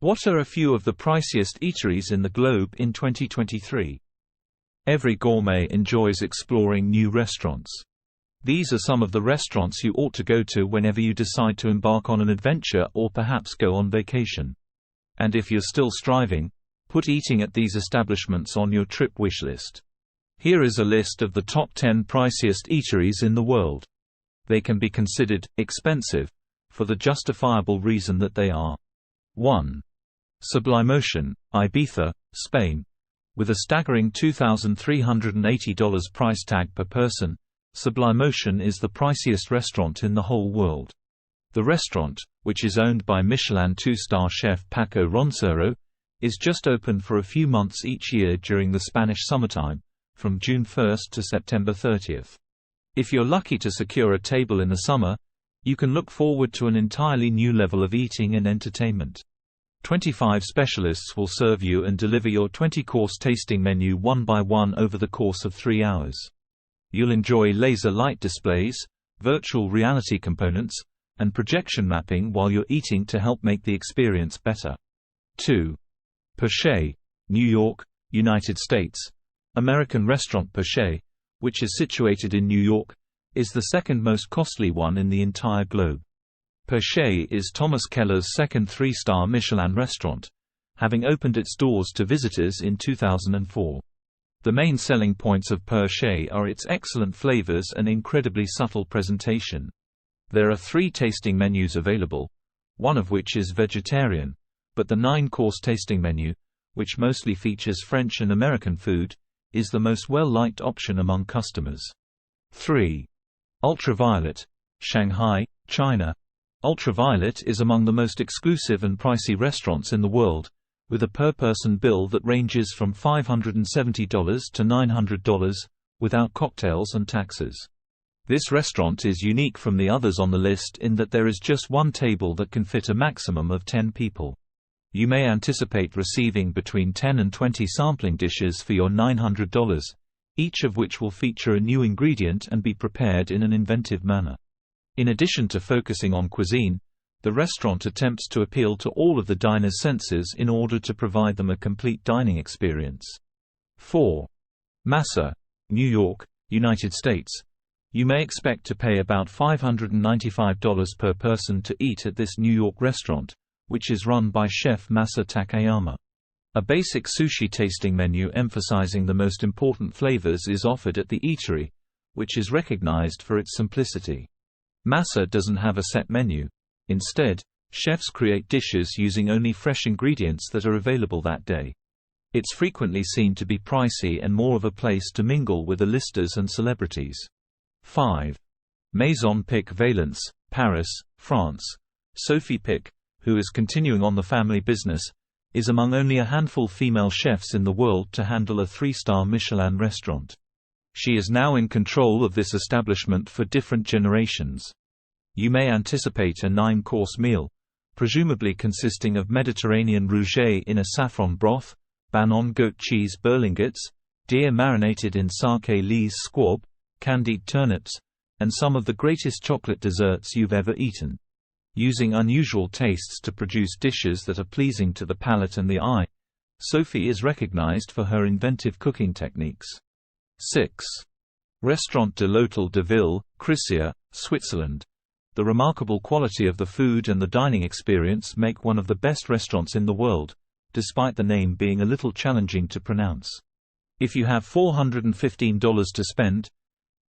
What are a few of the priciest eateries in the globe in 2023? Every gourmet enjoys exploring new restaurants. These are some of the restaurants you ought to go to whenever you decide to embark on an adventure or perhaps go on vacation. And if you're still striving, put eating at these establishments on your trip wish list. Here is a list of the top 10 priciest eateries in the world. They can be considered expensive for the justifiable reason that they are. 1. Sublimotion, Ibiza, Spain. With a staggering $2,380 price tag per person, Sublimotion is the priciest restaurant in the whole world. The restaurant, which is owned by Michelin 2-star chef Paco Roncero, is just open for a few months each year during the Spanish summertime, from June 1 to September 30. If you're lucky to secure a table in the summer, you can look forward to an entirely new level of eating and entertainment. 25 specialists will serve you and deliver your 20-course tasting menu one by one over the course of 3 hours. You'll enjoy laser light displays, virtual reality components, and projection mapping while you're eating to help make the experience better. 2. Perche, New York, United States. American restaurant Perche, which is situated in New York, is the second most costly one in the entire globe. Perche is Thomas Keller's second 3-star Michelin restaurant, having opened its doors to visitors in 2004. The main selling points of Perche are its excellent flavors and incredibly subtle presentation. There are 3 tasting menus available, one of which is vegetarian, but the 9-course tasting menu, which mostly features French and American food, is the most well-liked option among customers. 3. Ultraviolet, Shanghai, China. Ultraviolet is among the most exclusive and pricey restaurants in the world, with a per-person bill that ranges from $570 to $900, without cocktails and taxes. This restaurant is unique from the others on the list in that there is just one table that can fit a maximum of 10 people. You may anticipate receiving between 10 and 20 sampling dishes for your $900, each of which will feature a new ingredient and be prepared in an inventive manner. In addition to focusing on cuisine, the restaurant attempts to appeal to all of the diners' senses in order to provide them a complete dining experience. 4. Massa, New York, United States. You may expect to pay about $595 per person to eat at this New York restaurant, which is run by chef Masa Takayama. A basic sushi tasting menu emphasizing the most important flavors is offered at the eatery, which is recognized for its simplicity. Masa doesn't have a set menu. Instead, chefs create dishes using only fresh ingredients that are available that day. It's frequently seen to be pricey and more of a place to mingle with A-listers and celebrities. 5. Maison Pic Valence, Paris, France. Sophie Pic, who is continuing on the family business, is among only a handful female chefs in the world to handle a 3-star Michelin restaurant. She is now in control of this establishment for different generations. You may anticipate a 9-course meal, presumably consisting of Mediterranean rouget in a saffron broth, Banon goat cheese berlingots, deer marinated in sake lise squab, candied turnips, and some of the greatest chocolate desserts you've ever eaten. Using unusual tastes to produce dishes that are pleasing to the palate and the eye, Sophie is recognized for her inventive cooking techniques. 6. Restaurant de l'Hôtel de Ville, Crisia, Switzerland. The remarkable quality of the food and the dining experience make one of the best restaurants in the world, despite the name being a little challenging to pronounce. If you have $415 to spend,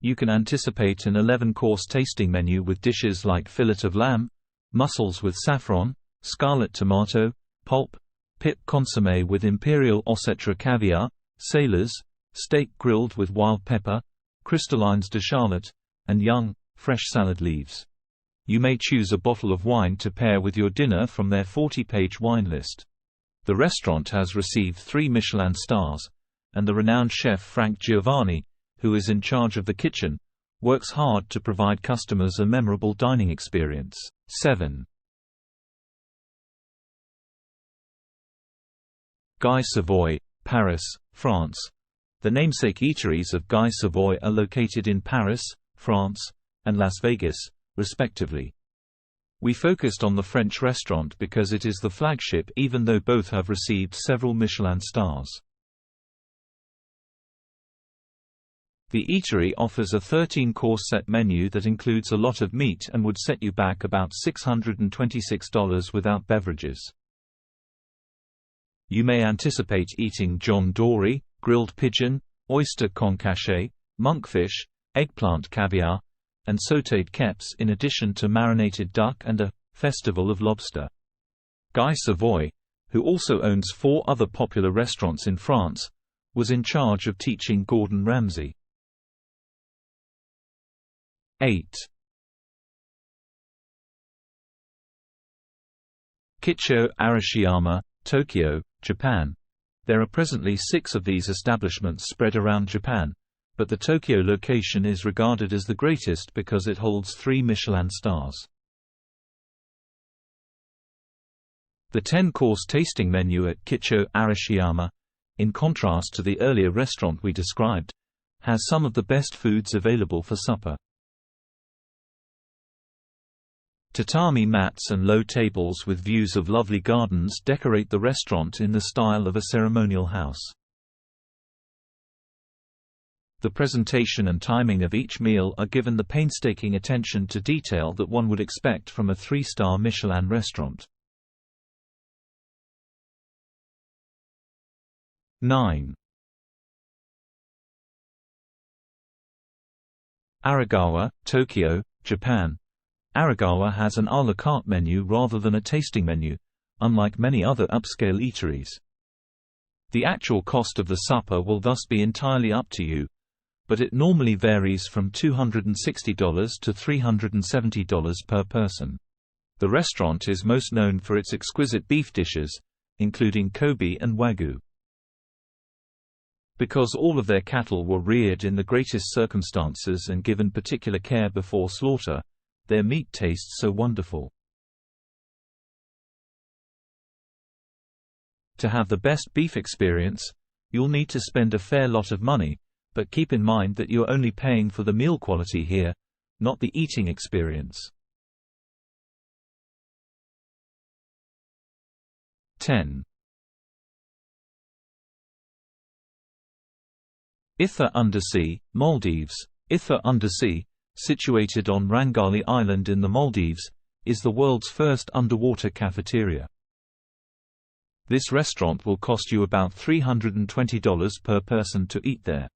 you can anticipate an 11-course tasting menu with dishes like fillet of lamb, mussels with saffron, scarlet tomato, pulp, pip consommé with imperial Ossetra caviar, sailors, steak grilled with wild pepper, crystallines de Charlotte, and young, fresh salad leaves. You may choose a bottle of wine to pair with your dinner from their 40-page wine list. The restaurant has received 3 Michelin stars, and the renowned chef Frank Giovanni, who is in charge of the kitchen, works hard to provide customers a memorable dining experience. 7. Guy Savoy, Paris, France. The namesake eateries of Guy Savoy are located in Paris, France, and Las Vegas, respectively. We focused on the French restaurant because it is the flagship, even though both have received several Michelin stars. The eatery offers a 13-course set menu that includes a lot of meat and would set you back about $626 without beverages. You may anticipate eating John Dory, grilled pigeon, oyster concassé, monkfish, eggplant caviar, and sautéed kepes, in addition to marinated duck and a festival of lobster. Guy Savoy, who also owns 4 other popular restaurants in France, was in charge of teaching Gordon Ramsay. 8. Kicho Arashiyama, Tokyo, Japan. There are presently 6 of these establishments spread around Japan, but the Tokyo location is regarded as the greatest because it holds 3 Michelin stars. The 10-course tasting menu at Kicho Arashiyama, in contrast to the earlier restaurant we described, has some of the best foods available for supper. Tatami mats and low tables with views of lovely gardens decorate the restaurant in the style of a ceremonial house. The presentation and timing of each meal are given the painstaking attention to detail that one would expect from a 3-star Michelin restaurant. 9. Aragawa, Tokyo, Japan. Aragawa has an à la carte menu rather than a tasting menu, unlike many other upscale eateries. The actual cost of the supper will thus be entirely up to you, but it normally varies from $260 to $370 per person. The restaurant is most known for its exquisite beef dishes, including Kobe and Wagyu. Because all of their cattle were reared in the greatest circumstances and given particular care before slaughter, their meat tastes so wonderful. To have the best beef experience, you'll need to spend a fair lot of money, but keep in mind that you're only paying for the meal quality here, not the eating experience. 10. Itha Undersea, Maldives. Itha Undersea, situated on Rangali Island in the Maldives, is the world's first underwater cafeteria. This restaurant will cost you about $320 per person to eat there.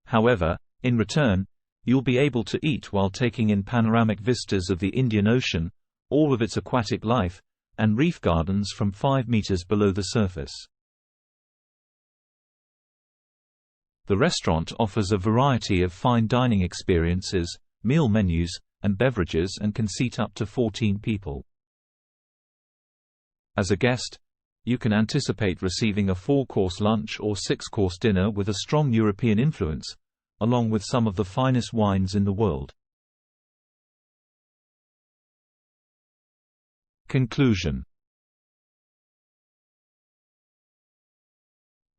However, in return, you'll be able to eat while taking in panoramic vistas of the Indian Ocean, all of its aquatic life, and reef gardens from 5 meters below the surface. The restaurant offers a variety of fine dining experiences, meal menus, and beverages, and can seat up to 14 people. As a guest, you can anticipate receiving a 4-course lunch or 6-course dinner with a strong European influence, along with some of the finest wines in the world. Conclusion.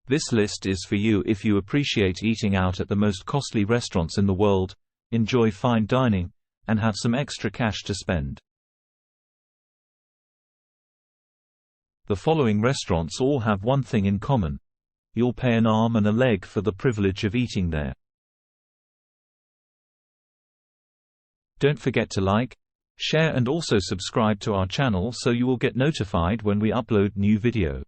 This list is for you if you appreciate eating out at the most costly restaurants in the world, enjoy fine dining, and have some extra cash to spend. The following restaurants all have one thing in common: you'll pay an arm and a leg for the privilege of eating there. Don't forget to like, share and also subscribe to our channel so you will get notified when we upload new video.